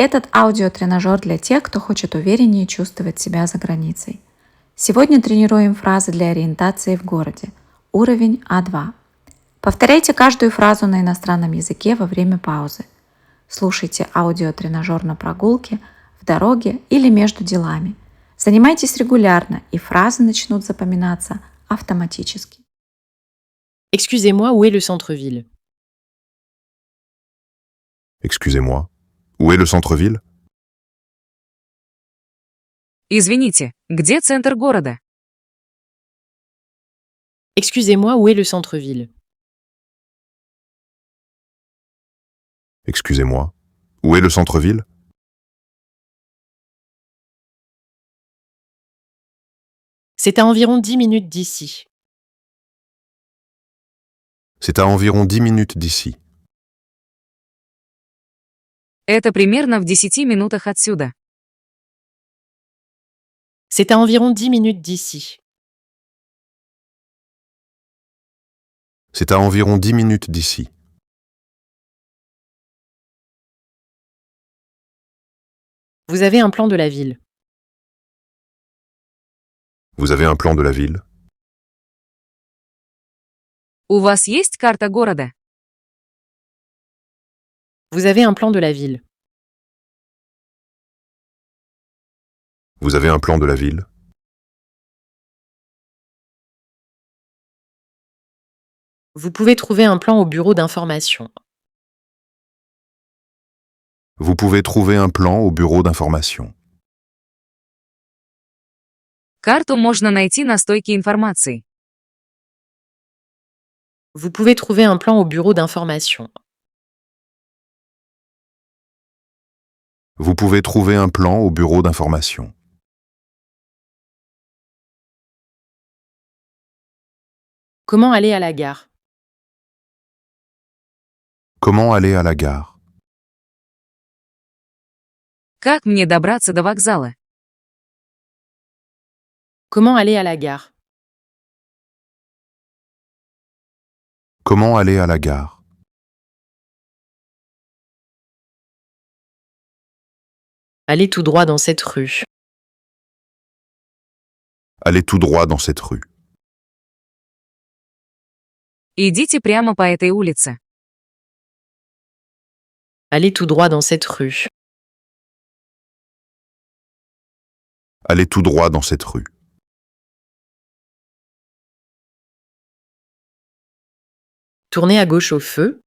Этот аудиотренажер для тех, кто хочет увереннее чувствовать себя за границей. Сегодня тренируем фразы для ориентации в городе. Уровень А2. Повторяйте каждую фразу на иностранном языке во время паузы. Слушайте аудиотренажер на прогулке, в дороге или между делами. Занимайтесь регулярно, и фразы начнут запоминаться автоматически. Excusez-moi, où est le centre-ville? Excusez-moi. Où est le centre-ville? Извините, где центр города? Excusez-moi, où est le centre-ville? Excusez-moi. Où est le centre-ville? C'est à environ 10 minutes d'ici. C'est à environ 10 minutes d'ici. Это примерно в 10 минутах отсюда. C'est à environ 10 minutes d'ici. C'est à environ 10 minutes d'ici. Vous avez un plan de la ville. Vous avez un plan de la ville? У вас есть карта города? Vous avez un plan de la ville. Vous avez un plan de la ville? Vous pouvez trouver un plan au bureau d'information. Vous pouvez trouver un plan au bureau d'information. Карту можно найти на стойке информации. Vous pouvez trouver un plan au bureau d'information. Vous pouvez trouver un plan au bureau d'information. Comment aller à la gare? Comment aller à la gare? Как мне добраться до вокзала? Comment aller à la gare? Comment aller à la gare? Allez tout droit dans cette rue. Allez tout droit dans cette rue. Идите прямо по этой улице. Allez tout droit dans cette rue. Allez tout droit dans cette rue. Tournez à gauche au feu.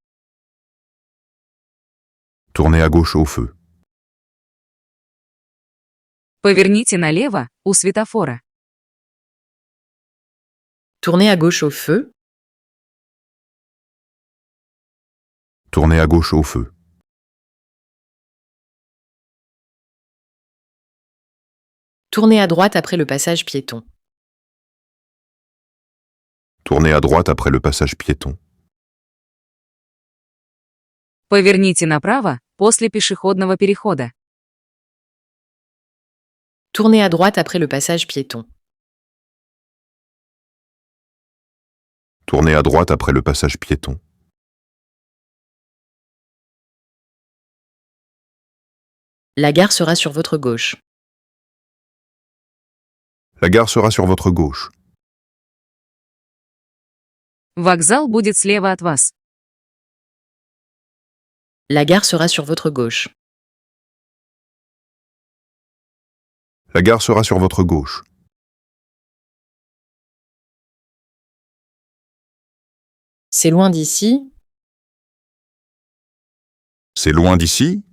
Tournez à gauche au feu. Поверните налево, у светофора. Tournez à gauche au feu. Tournez à gauche au feu. Tournez à droite après le passage piéton. Tournez à droite après le passage piéton. Поверните направо, после пешеходного перехода. Tournez à droite après le passage piéton. Tournez à droite après le passage piéton. La gare sera sur votre gauche. La gare sera sur votre gauche. Вокзал будет слева от вас. La gare sera sur votre gauche. La gare sera sur votre gauche. C'est loin d'ici. C'est loin d'ici?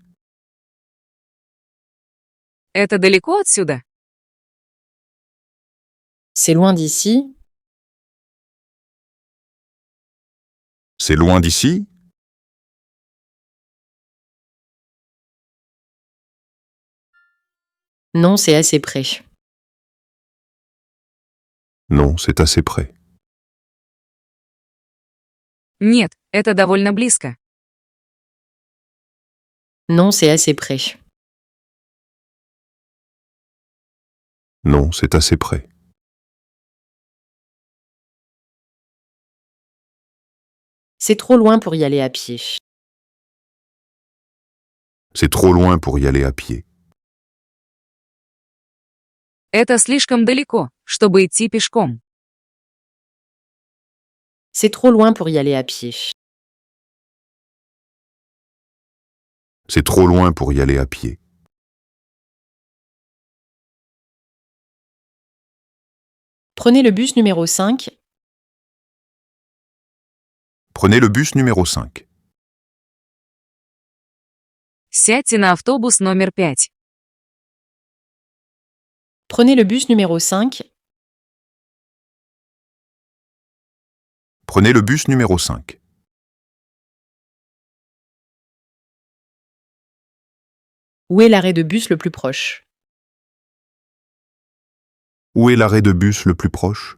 Это далеко отсюда? C'est loin d'ici. C'est loin d'ici? Non, c'est assez près. Non, c'est assez près. Нет, это довольно близко. Non, c'est assez près. Non, c'est assez près. C'est trop loin pour y aller à pied. C'est trop loin pour y aller à pied. Это слишком далеко, чтобы идти пешком. C'est trop loin pour y aller à pied. C'est trop loin pour y aller à pied. Prenez le bus numéro 5. Prenez le bus numéro 5. Сядьте на автобус номер 5. Prenez le bus numéro 5. Prenez le bus numéro 5. Où est l'arrêt de bus le plus proche? Où est l'arrêt de bus le plus proche?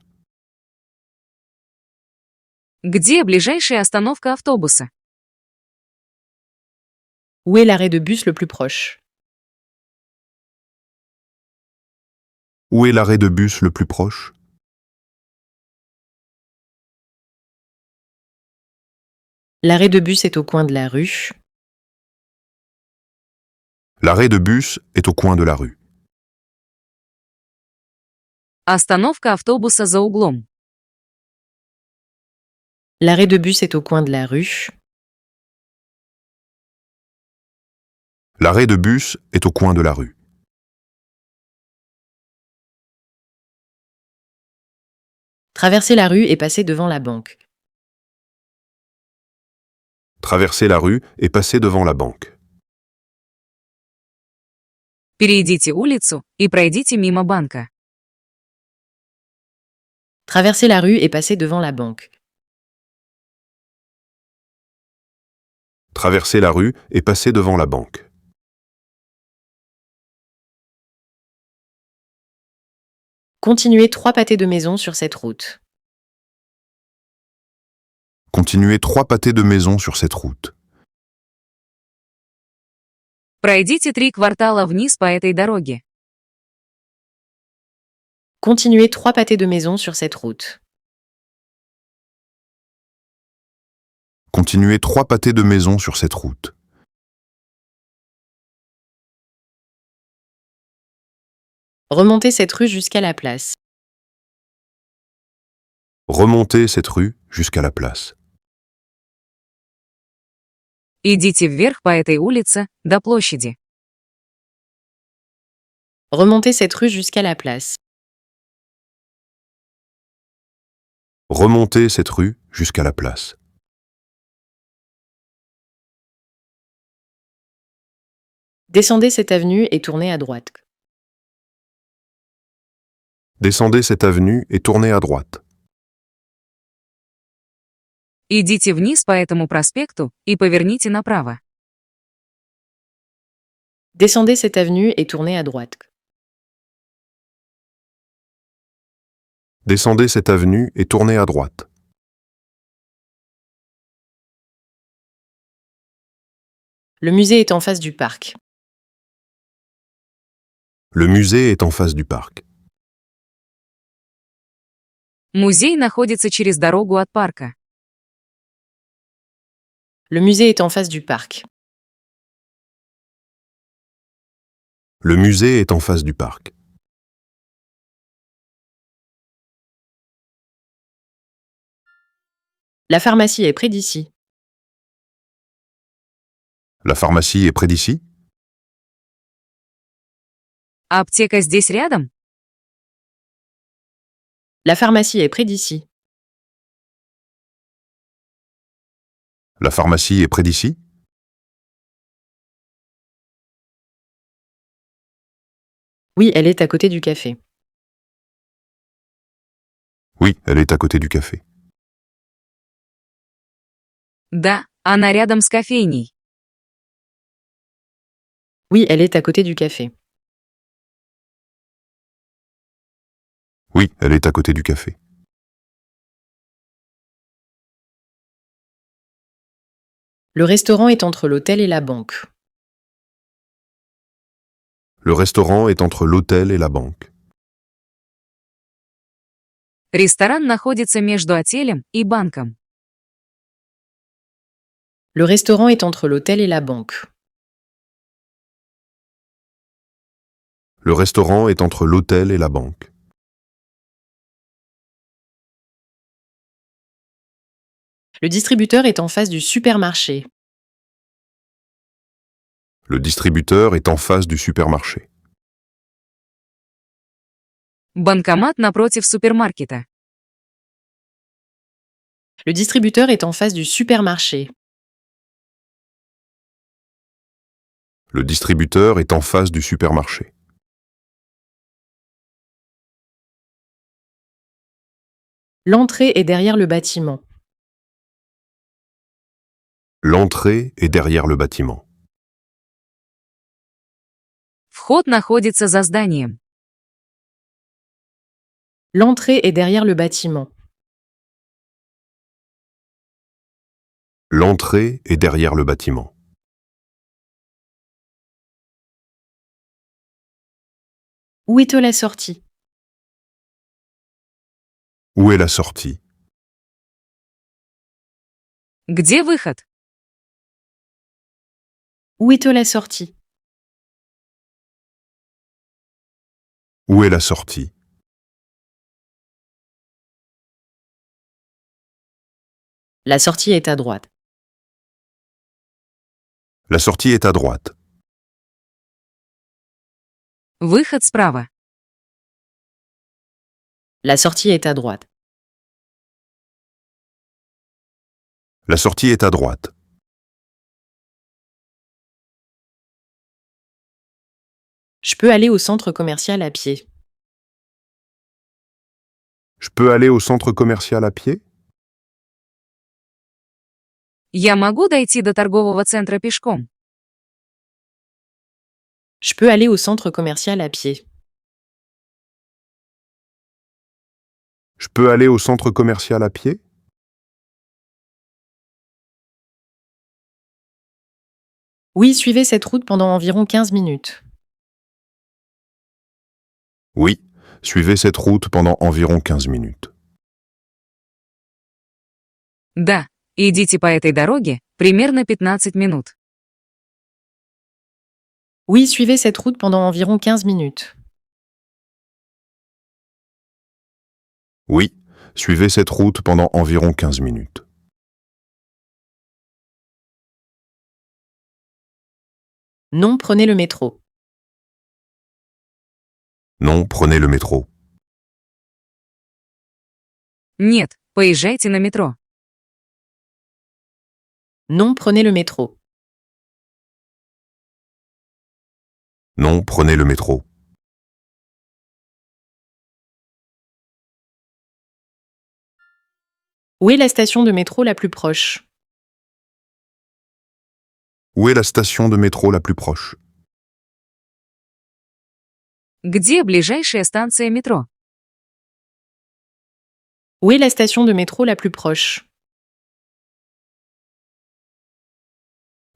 Где ближайшая остановка автобуса? Où est l'arrêt de bus le plus proche? Où est l'arrêt de bus le plus proche? L'arrêt de bus est au coin de la rue. L'arrêt de bus est au coin de la rue. Остановка автобуса за углом. L'arrêt de bus est au coin de la rue. L'arrêt de bus est au coin de la rue. Traversez la rue et passez devant la banque. Traversez la rue et passez devant la banque. Перейдите улицу и пройдите мимо банка. Traversez la rue et passez devant la banque. Traversez la rue et passez devant la banque. Continuez 3 pâtés de maison sur cette route. Continuez 3 pâtés de maison sur cette route. Пройдите 3 квартала вниз по этой дороге. Continuez 3 pâtés de maison sur cette route. Continuez 3 pâtés de maison sur cette route. Remontez cette rue jusqu'à la place. Remontez cette rue jusqu'à la place. Идите вверх по этой улице до площади. Remontez cette rue jusqu'à la place. Remontez cette rue jusqu'à la place. Descendez cette avenue et tournez à droite. Descendez cette avenue et tournez à droite. Идите вниз по этому проспекту и поверните направо. Descendez cette avenue et tournez à droite. Descendez cette avenue et tournez à droite. Le musée est en face du parc. Le musée est en face du parc. Музей находится через дорогу от парка. Le musée est en face du parc. Le musée est en face du parc. La pharmacie est près d'ici. La pharmacie est près d'ici? Аптека здесь рядом? La pharmacie est près d'ici. La pharmacie est près d'ici? Oui, elle est à côté du café. Oui, elle est à côté du café. Да, она рядом с кофейней. Oui, elle est à côté du café. Oui, elle est à côté du café. Le restaurant est entre l'hôtel et la banque. Le restaurant est entre l'hôtel et la banque. Ресторан находится между отелем и банком. Le restaurant est entre l'hôtel et la banque. Le restaurant est entre l'hôtel et la banque. Le distributeur est en face du supermarché. Le distributeur est en face du supermarché. Банкомат напротив супермаркета. Le distributeur est en face du supermarché. Le distributeur est en face du supermarché. L'entrée est derrière le bâtiment. L'entrée est derrière le bâtiment. Вход находится за зданием. L'entrée est derrière le bâtiment. L'entrée est derrière le bâtiment. Où est la sortie? Où est la sortie? Где выход? Où est la sortie? Où est la sortie? La sortie est à droite. La sortie est à droite. Выход справа. La sortie est à droite. La sortie est à droite. Je peux aller au centre commercial à pied. Je peux aller au centre commercial à pied? Я могу дойти до торгового центра пешком? Je peux aller au centre commercial à pied. Je peux aller au centre commercial à pied? Oui, suivez cette route pendant environ 15 minutes. Oui, suivez cette route pendant environ 15 minutes. Да. Идите по этой дороге примерно 15 минут. Oui, suivez cette route pendant environ 15 minutes. Oui, suivez cette route pendant environ 15 minutes. Non, prenez le métro. Non, prenez le métro. Нет, поезжайте на метро. Non, prenez le métro. Non, prenez le métro. Où est la station de métro la plus proche? Où est la station de métro la plus proche? Где ближайшая станция метро? Où est la station de métro la plus proche?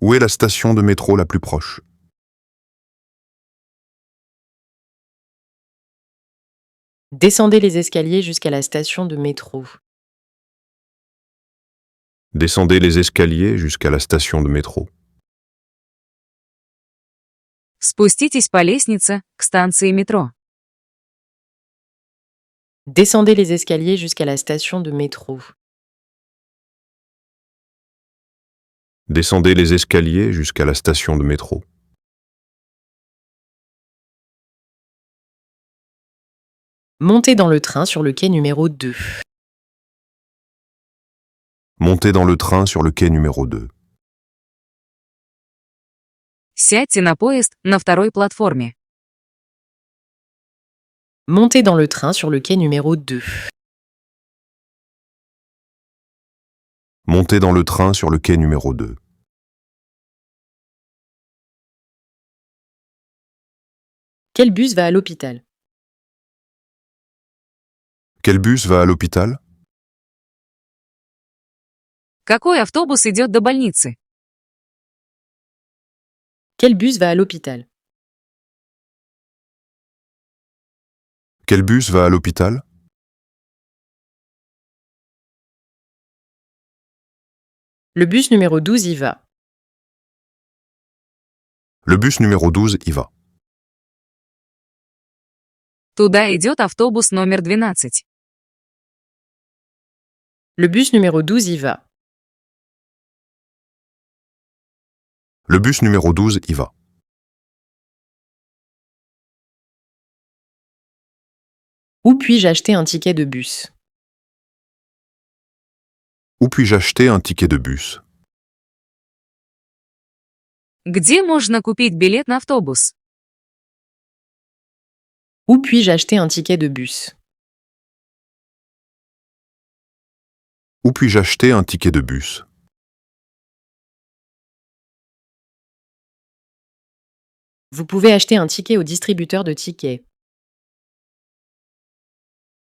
Où est la station de métro la plus proche? Descendez les escaliers jusqu'à la station de métro. Descendez les escaliers jusqu'à la station de métro. Спуститесь по лестнице к станции метро. Descendez les escaliers jusqu'à la station de métro. Descendez les escaliers jusqu'à la station de métro. Montez dans le train sur le quai numéro 2. Montez dans le train sur le quai numéro 2. Сядьте на поезд на второй платформе. Montez dans le train sur le quai numéro 2. Montez dans le train sur le quai numéro 2. Quel bus va à l'hôpital? Quel bus va à l'hôpital? Какой автобус идет до больницы? Quel bus va à l'hôpital? Quel bus va à l'hôpital? Le bus numéro 12 y va. Le bus numéro 12 y va. Туда идет автобус номер 12. Le bus numéro 12 y va. Le bus numéro 12 y va. Où puis-je acheter un ticket de bus? Où puis-je acheter un ticket de bus? Где можно купить билет на автобус? Où puis-je acheter un ticket de bus? Où puis-je acheter un ticket de bus? Vous pouvez acheter un ticket au distributeur de tickets.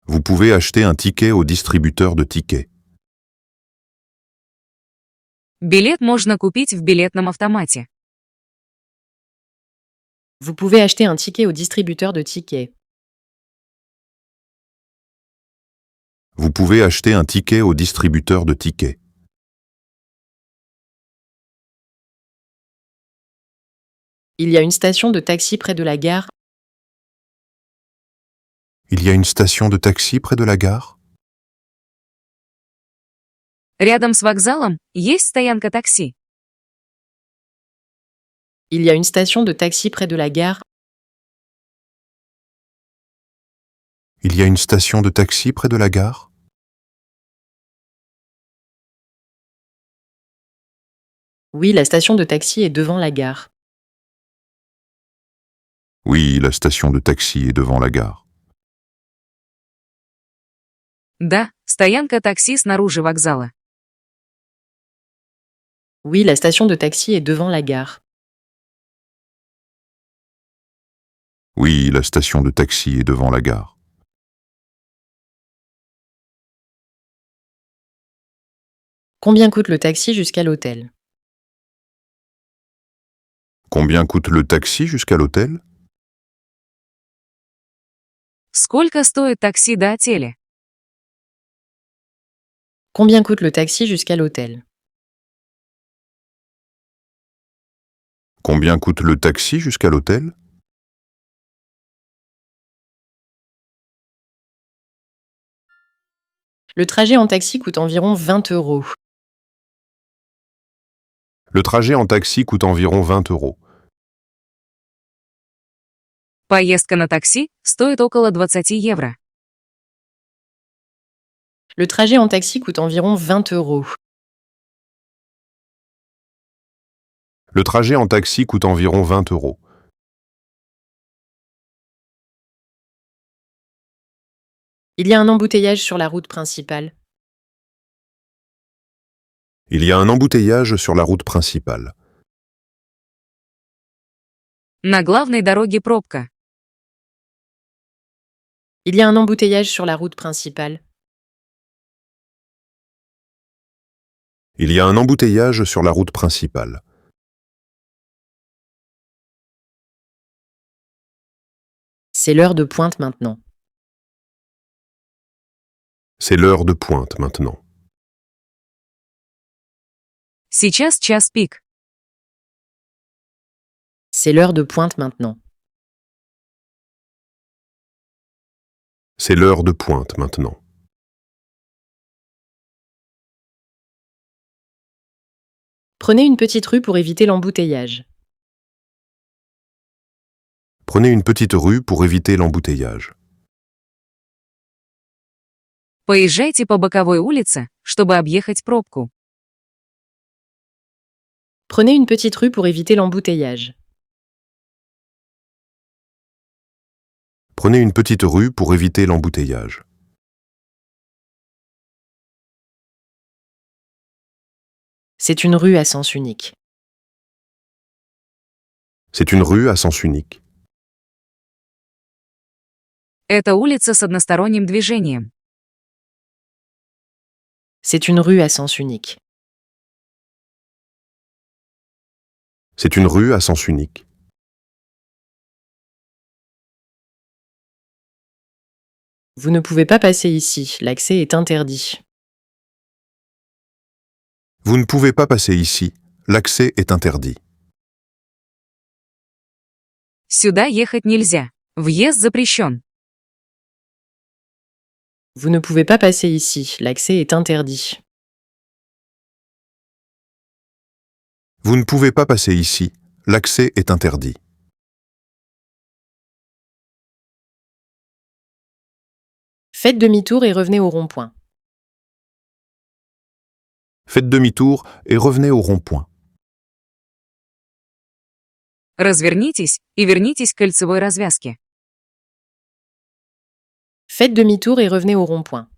Vous pouvez acheter un ticket au distributeur de tickets. Билет можно купить в билетном автомате. Vous pouvez acheter un ticket au distributeur de tickets. Vous pouvez acheter un ticket au distributeur de tickets. Il y a une station de taxi près de la gare. Il y a une station de taxi près de la gare? Рядом с вокзалом есть стоянка такси. Il y a une station de taxi près de la gare. Il y a une station de taxi près de la gare? Oui, la station de taxi est devant la gare. Oui, la station de taxi est devant la gare. Да, стоянка такси снаружи вокзала. Oui, la station de taxi est devant la gare. Oui, la station de taxi est devant la gare. Combien coûte le taxi jusqu'à l'hôtel? Combien coûte le taxi jusqu'à l'hôtel? Сколько стоит такси до отеля? Combien coûte le taxi jusqu'à l'hôtel? Combien coûte le taxi jusqu'à l'hôtel? Le trajet en taxi coûte environ 20 €. Le trajet en taxi coûte environ 20 €. Поездка на такси стоит около 20 евро. Le trajet en taxi coûte environ 20 €. Le trajet en taxi coûte environ 20 €. Il y a un embouteillage sur la route principale. Il y a un embouteillage sur la route principale. На главной дороге пробка. Il y a un embouteillage sur la route principale. Il y a un embouteillage sur la route principale. C'est l'heure de pointe maintenant. C'est l'heure de pointe maintenant. Сейчас час пик. C'est l'heure de pointe maintenant. C'est l'heure de pointe maintenant. Prenez une petite rue pour éviter l'embouteillage. Prenez une petite rue pour éviter l'embouteillage. Поезжайте по боковой улице, чтобы объехать пробку. Prenez une petite rue pour éviter l'embouteillage. Prenez une petite rue pour éviter l'embouteillage. C'est une rue à sens unique. C'est une rue à sens unique. Это улица с односторонним движением. C'est une rue à sens unique. C'est une rue à sens unique. Vous ne pouvez pas passer ici, l'accès est interdit. Vous ne pouvez pas passer ici. L'accès est interdit. Сюда ехать нельзя. Въезд запрещен. Vous ne pouvez pas passer ici, l'accès est interdit. Vous ne pouvez pas passer ici. L'accès est interdit. Faites demi-tour et revenez au rond-point. Faites demi-tour et revenez au rond-point. Развернитесь и вернитесь к кольцевой развязке. Faites demi-tour et revenez au rond-point.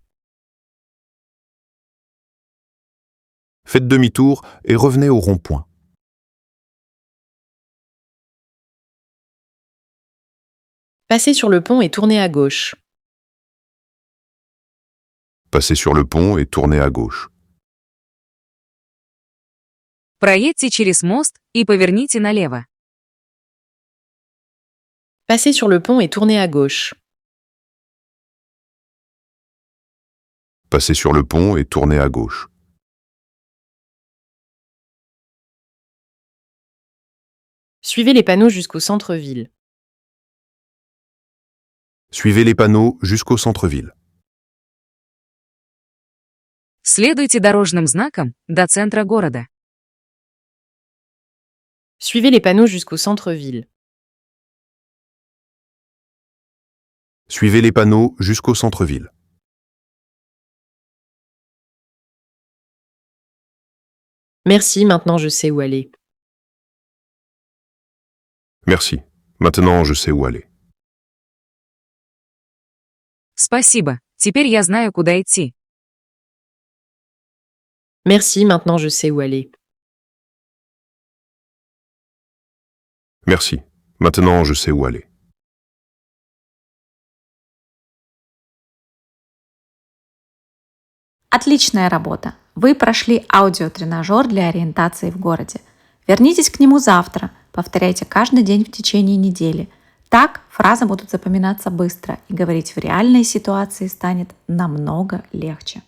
Faites demi-tour et revenez au rond-point. Passez sur le pont et tournez à gauche. Passez sur le pont et tournez à gauche. Проедьте через мост и поверните налево. Passez sur le pont et tournez à gauche. Passez sur le pont et tournez à gauche. Suivez les panneaux jusqu'au centre-ville. Suivez les panneaux jusqu'au centre-ville. Следуйте дорожным знакам до центра города. Suivez les panneaux jusqu'au centre-ville. Suivez les panneaux jusqu'au centre-ville. Merci, maintenant je sais où aller. Merci. Maintenant, je sais où aller. Спасибо, теперь я знаю, куда идти. Merci, maintenant je sais où aller. Merci. Maintenant, je sais où aller. Отличная работа! Вы прошли аудиотренажер для ориентации в городе. Вернитесь к нему завтра. Повторяйте каждый день в течение недели. Так фразы будут запоминаться быстро и говорить в реальной ситуации станет намного легче.